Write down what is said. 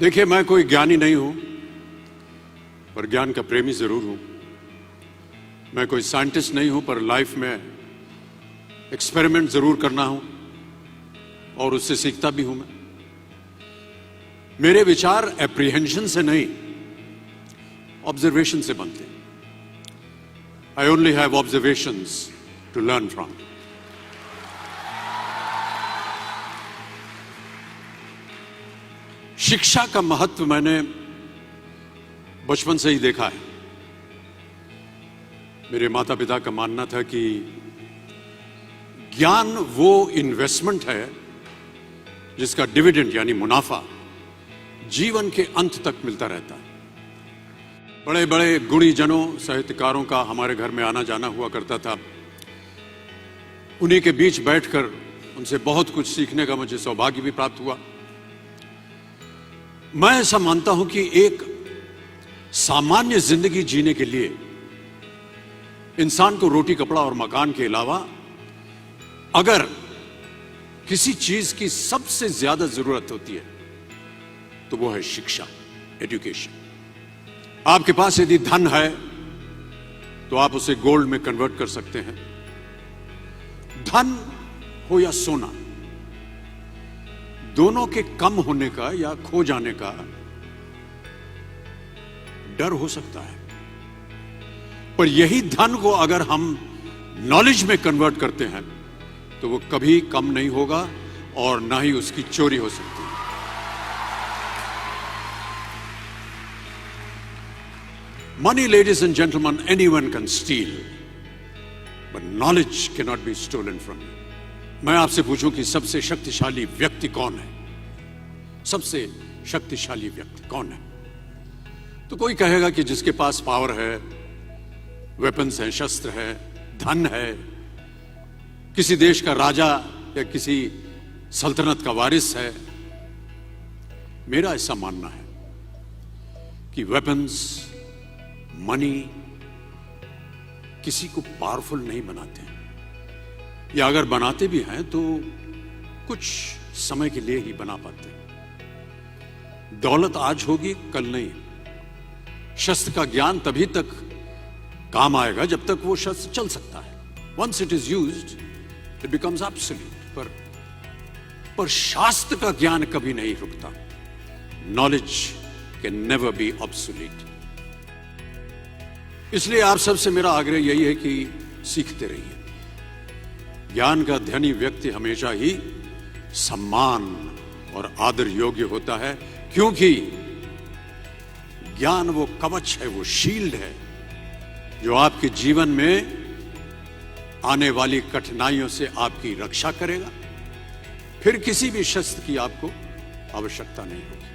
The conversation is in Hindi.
देखिए, मैं कोई ज्ञानी नहीं हूं, पर ज्ञान का प्रेमी जरूर हूं। मैं कोई साइंटिस्ट नहीं हूं, पर लाइफ में एक्सपेरिमेंट जरूर करना हूं और उससे सीखता भी हूं। मेरे विचार एप्रीहेंशन से नहीं, ऑब्जर्वेशन से बनते हैं। I only have observations to learn from. शिक्षा का महत्व मैंने बचपन से ही देखा है। मेरे माता पिता का मानना था कि ज्ञान वो इन्वेस्टमेंट है जिसका डिविडेंड यानी मुनाफा जीवन के अंत तक मिलता रहता है। बड़े बड़े गुणी जनों, साहित्यकारों का हमारे घर में आना जाना हुआ करता था। उन्हीं के बीच बैठकर उनसे बहुत कुछ सीखने का मुझे सौभाग्य भी प्राप्त हुआ। मैं ऐसा मानता हूं कि एक सामान्य जिंदगी जीने के लिए इंसान को रोटी, कपड़ा और मकान के अलावा अगर किसी चीज की सबसे ज्यादा जरूरत होती है तो वो है शिक्षा, एजुकेशन। आपके पास यदि धन है तो आप उसे गोल्ड में कन्वर्ट कर सकते हैं। धन हो या सोना, दोनों के कम होने का या खो जाने का डर हो सकता है, पर यही धन को अगर हम नॉलेज में कन्वर्ट करते हैं तो वो कभी कम नहीं होगा और ना ही उसकी चोरी हो सकती है। Money, ladies and gentlemen, anyone can steal, but knowledge cannot be stolen from you. मैं आपसे पूछूं कि सबसे शक्तिशाली व्यक्ति कौन है? सबसे शक्तिशाली व्यक्ति कौन है? तो कोई कहेगा कि जिसके पास पावर है, वेपन्स हैं, शस्त्र है, धन है, किसी देश का राजा या किसी सल्तनत का वारिस है। मेरा ऐसा मानना है कि वेपन्स, मनी किसी को पावरफुल नहीं बनाते, या अगर बनाते भी हैं तो कुछ समय के लिए ही बना पाते हैं। दौलत आज होगी, कल नहीं। शस्त्र का ज्ञान तभी तक काम आएगा जब तक वो शस्त्र चल सकता है। Once it is used it becomes absolute. पर शास्त्र का ज्ञान कभी नहीं रुकता। Knowledge can never be obsolete. इसलिए आप सबसे मेरा आग्रह यही है कि सीखते रहिए। ज्ञान का धनी व्यक्ति हमेशा ही सम्मान और आदर योग्य होता है, क्योंकि ज्ञान वो कवच है, वो शील्ड है जो आपके जीवन में आने वाली कठिनाइयों से आपकी रक्षा करेगा। फिर किसी भी शस्त्र की आपको आवश्यकता नहीं होगी।